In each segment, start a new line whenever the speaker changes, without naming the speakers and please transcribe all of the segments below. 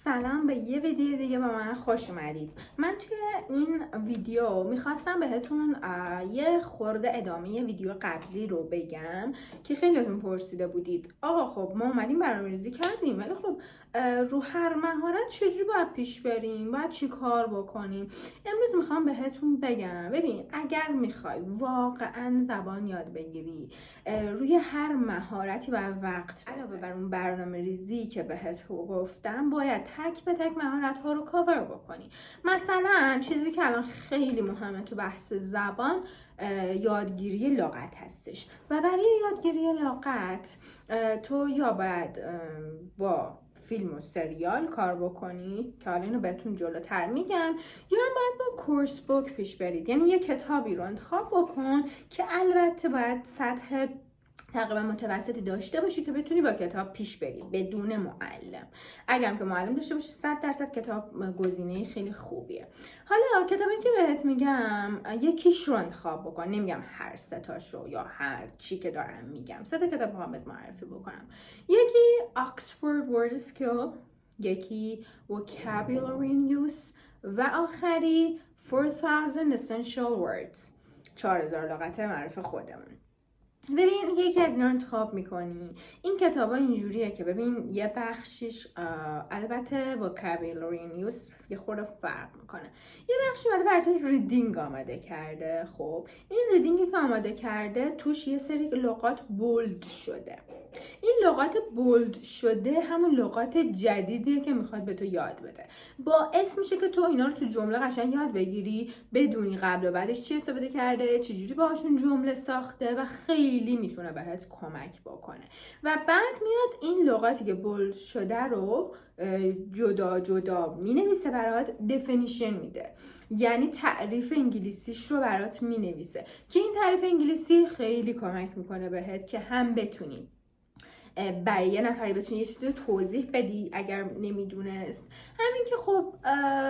سلام، به یه ویدیو دیگه با من خوش اومدید. من توی این ویدیو میخواستم بهتون یه خورده ادامه ویدیو قبلی رو بگم که خیلیاتون پرسیده بودید آقا خب ما اومدیم برنامه‌ریزی کردیم ولی خب رو هر مهارت چجوری باید پیش بریم، باید چی کار بکنیم. امروز میخوام بهتون بگم ببین اگر میخوای واقعا زبان یاد بگیری روی هر مهارتی و وقت علاوه بر اون برنامه‌ریزی که بهت گفتم باید تک به تک مهارت ها رو کاور بکنی. مثلا چیزی که الان خیلی مهمه تو بحث زبان یادگیری لغت هستش و برای یادگیری لغت تو یا باید با فیلم و سریال کار بکنی که حالا اینو بهتون جلوتر میگم، یا باید با کورس بوک پیش برید، یعنی یه کتابی رو انتخاب بکن که البته باید سطح تقریبا متوسطی داشته باشی که بتونی با کتاب پیش بری بدون معلم. اگرم که معلم داشته باشی 100% کتاب گزینه خیلی خوبیه. حالا کتابی که بهت میگم یکیش رو انتخاب بکن، نمیگم هر سه تاشو یا هر چی که دارم میگم، سه تا کتاب میخوام بهت معرفی بکنم. یکی Oxford Word Skill، یکی Vocabulary in Use و آخری 4000 Essential Words، 4000 لغت معروف خودمون. ببین یکی از اینا رو انتخاب میکنی. این کتاب ها اینجوریه که ببین یه بخشیش البته vocabulary in use یه خورده فرق میکنه، یه بخشی اومده برای ریدینگ آماده کرده. خب این ریدینگی که آماده کرده توش یه سری لغات بولد شده. این لغات بولد شده همون لغات جدیدیه که میخواد به تو یاد بده. باعث میشه که تو اینا رو تو جمله قشنگ یاد بگیری، بدونی قبل و بعدش چی استفاده کرده، چجوری باهاشون جمله ساخته و خیلی میتونه بهت کمک بکنه. و بعد میاد این لغاتی که بولد شده رو جدا جدا مینویسه برات، دفینیشن میده، یعنی تعریف انگلیسیش رو برات مینویسه که این تعریف انگلیسی خیلی کمک میکنه بهت که هم بتونی برای یه نفری بتونی یه چیزی رو توضیح بدی اگر نمیدونست، همین که خب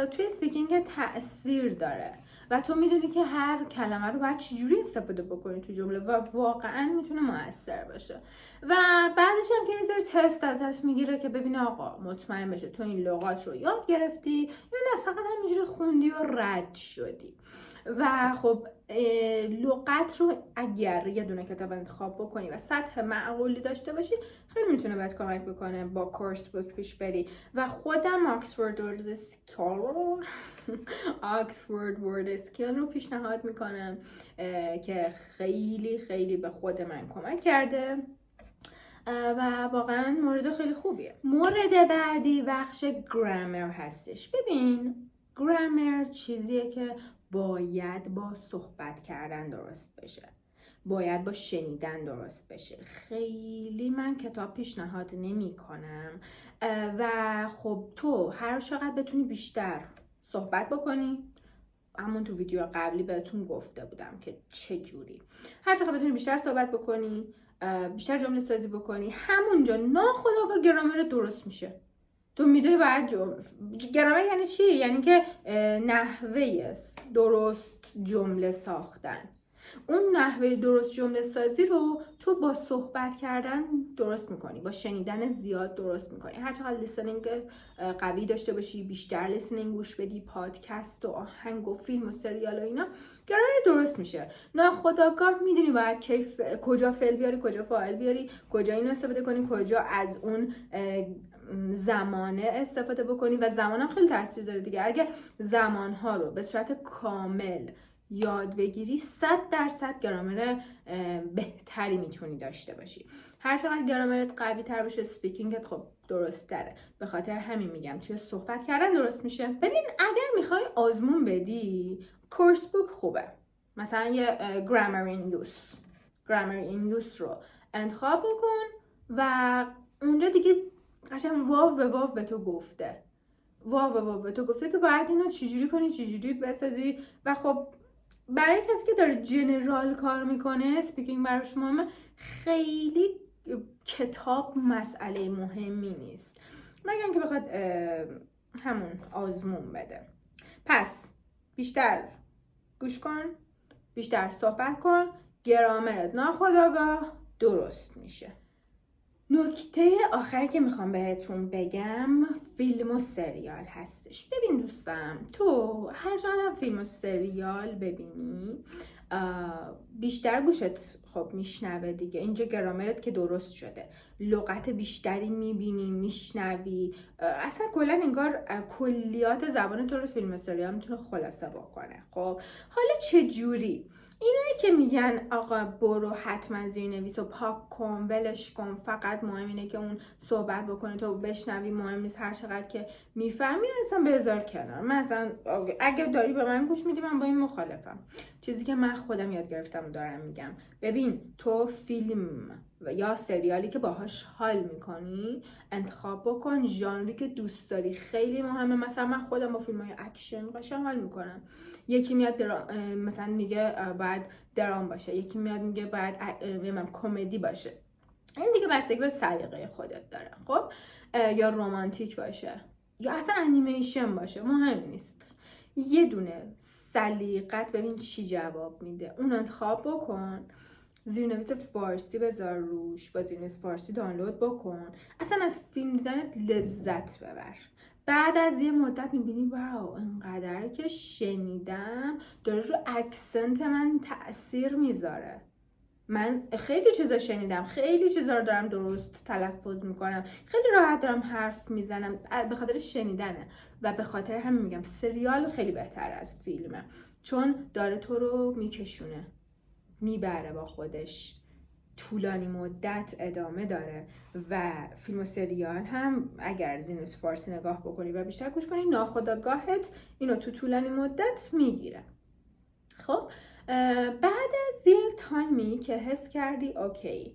توی اسپیکینگ تأثیر داره و تو میدونی که هر کلمه رو باید چجوری استفاده بکنی تو جمله و واقعا میتونه موثر باشه. و بعدش هم که یه سری تست ازت میگیره که ببینه آقا مطمئن بشه تو این لغات رو یاد گرفتی یا نه فقط همینجوری خوندی و رد شدی. و خب لغت رو اگر یه دونه کتاب انتخاب بکنی و سطح معقولی داشته باشی خیلی میتونه بهت کمک بکنه با کورس بوک پیش بری. و خودم Oxford Word Skill رو پیشنهاد میکنم که خیلی خیلی به خود من کمک کرده و واقعا مورد خیلی خوبیه. مورد بعدی بخش گرامر هستش. ببین گرامر چیزیه که باید با صحبت کردن درست بشه، باید با شنیدن درست بشه. خیلی من کتاب پیشنهاد نمی کنم و خب تو هر چقدر بتونی بیشتر صحبت بکنی، همون تو ویدیو قبلی بهتون گفته بودم که چجوری هر چقدر بتونی بیشتر صحبت بکنی، بیشتر جمله سازی بکنی، همونجا ناخودآگاه گرامر درست میشه. تو میدونی باید گرامر یعنی چی؟ یعنی که نحوه درست جمله ساختن. اون نحوه درست جمله سازی رو تو با صحبت کردن درست میکنی، با شنیدن زیاد درست میکنی. هر چقدر لیسنینگ قوی داشته باشی، بیشتر لیسنینگ گوش بدی، پادکست و آهنگ و فیلم و سریال و اینا، گرامر درست میشه. ناخودآگاه میدونی باید کجا فعل بیاری، کجا فاعل بیاری، کجا اینو استفاده کنی، کجا از اون زمانه استفاده بکنی. و زمان هم خیلی تاثیر داره دیگه. اگر زمانها رو به صورت کامل یاد بگیری 100% گرامر بهتری میتونی داشته باشی. هر چقدر گرامرت قوی تر باشه اسپیکینگت خب درست تره. به خاطر همین میگم توی صحبت کردن درست میشه. ببین اگر میخوای آزمون بدی کورس بوک خوبه. مثلا یه grammar in use رو انتخاب بکن و اونجا دیگه قشنگ واو به واو به تو گفته که باید اینو چجوری کنی، چجوری بسازی. و خب برای کسی که داره جنرال کار میکنه اسپیکینگ براش مهمه، خیلی کتاب مسئله مهمی نیست مگر اینکه بخواد همون آزمون بده. پس بیشتر گوش کن، بیشتر صحبت کن، گرامرت ناخودآگاه درست میشه. نکته آخری که میخوام بهتون بگم فیلم و سریال هستش. ببین دوستم، تو هر چقدر فیلم و سریال ببینی بیشتر گوشت خب میشنوه دیگه. اینجا گرامرت که درست شده، لغت بیشتری میبینی، میشنوی، اصلا کلا انگار کلیات زبان تو رو فیلم و سریال میتونه خلاصه بکنه. خب حالا چه جوری؟ اینایی که میگن آقا برو حتما زیرنویس رو پاک کن، ولش کن، فقط مهم اینه که اون صحبت بکنه تو بشنوی، مهم نیست هر چقدر که میفهمی، اصلا بذار کنار. من اصلا اگه داری به من گوش میدی، من با این مخالفم. چیزی که من خودم یاد گرفتم و دارم میگم، ببین تو فیلم یا سریالی که باهاش حال میکنی انتخاب بکن، ژانری که دوست داری خیلی مهمه. مثلا من خودم با فیلم‌های اکشن قشنگ حال میکنم. یکی میاد مثلا میگه باید درام باشه، یکی میاد میگه باید کمدی باشه. این دیگه بستگی به سلیقه خودت داره. خب یا رمانتیک باشه یا اصلا انیمیشن باشه، مهم نیست. یه دونه سلیقت ببین چی جواب میده، اون انتخاب بکن. زیرنویس فارسی بذار روش، با زیرنویس فارسی دانلود بکن، اصلا از فیلم دیدنت لذت ببر. بعد از یه مدت میبینی واو انقدر که شنیدم داره رو اکسنت من تأثیر میذاره. من خیلی چیزا شنیدم، خیلی چیزا رو دارم درست تلفظ میکنم، خیلی راحت دارم حرف میزنم به خاطر شنیدنه. و به خاطر همین میگم سریال خیلی بهتر از فیلمه، چون داره تو رو میکشونه، میبره با خودش، طولانی مدت ادامه داره. و فیلم و سریال هم اگر زیرنویس فارسی نگاه بکنی و بیشتر گوش کنی، ناخودآگاهت اینو تو طولانی مدت میگیره. خب بعد از یه تایمی که حس کردی اوکی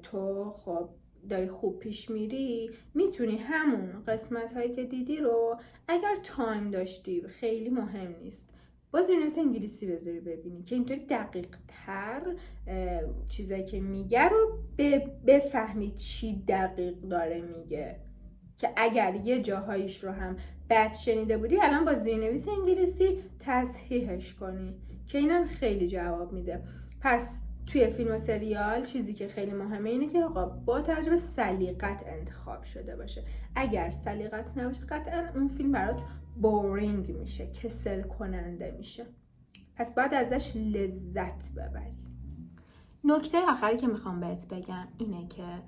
تو خب داری خوب پیش میری، میتونی همون قسمت هایی که دیدی رو اگر تایم داشتی، خیلی مهم نیست، با زیرنویس انگلیسی بذاری ببینی که اینطوری دقیق تر چیزایی که میگه رو بفهمی چی دقیق داره میگه، که اگر یه جاهایش رو هم بد شنیده بودی الان با زیرنویس انگلیسی تصحیحش کنی، که اینم خیلی جواب میده. پس توی فیلم و سریال چیزی که خیلی مهمه اینه که آقا با توجه به سلیقت انتخاب شده باشه. اگر سلیقت نباشه قطعا اون فیلم برات بورینگ میشه، کسل کننده میشه. پس باید ازش لذت ببری. نکته آخری که میخوام بهت بگم اینه که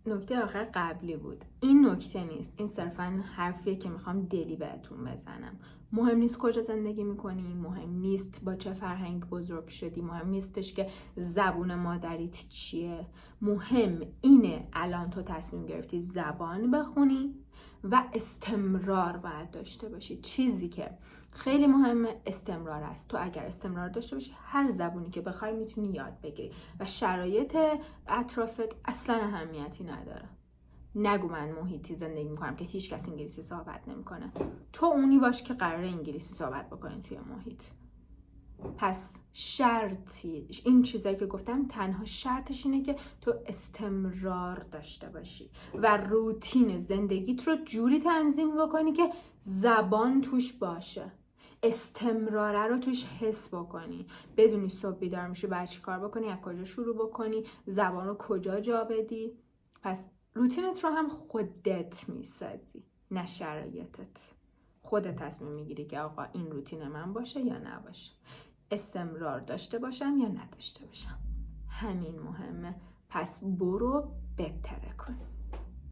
نکته آخر قبلی بود، این نکته نیست، این صرفا حرفیه که میخوام دلی بهتون بزنم. مهم نیست کجا زندگی میکنی، مهم نیست با چه فرهنگ بزرگ شدی، مهم نیستش که زبون مادریت چیه، مهم اینه الان تو تصمیم گرفتی زبان بخونی و استمرار باید داشته باشی. چیزی که خیلی مهمه استمرار است. تو اگر استمرار داشته باشی هر زبونی که بخوای میتونی یاد بگیری و شرایط اطرافت اصلا اهمیتی نداره. نگو من محیطی زندگی میکنم که هیچ کس انگلیسی صحبت نمیکنه، تو اونی باش که قراره انگلیسی صحبت بکنی توی محیط. پس شرطی این چیزایی که گفتم تنها شرطش اینه که تو استمرار داشته باشی و روتین زندگیت رو جوری تنظیم بکنی که زبان توش باشه، استمراره رو توش حس بکنی، بدونی صبح بیدار میشی باید چی کار بکنی، از کجا شروع بکنی، زبان رو کجا جا بدی. پس روتینت رو هم خودت میسازی نه شرایطت. خودت تصمیم میگیری که آقا این روتین من باشه یا نباشه، استمرار داشته باشم یا نداشته باشم. همین مهمه. پس برو بهتره کن.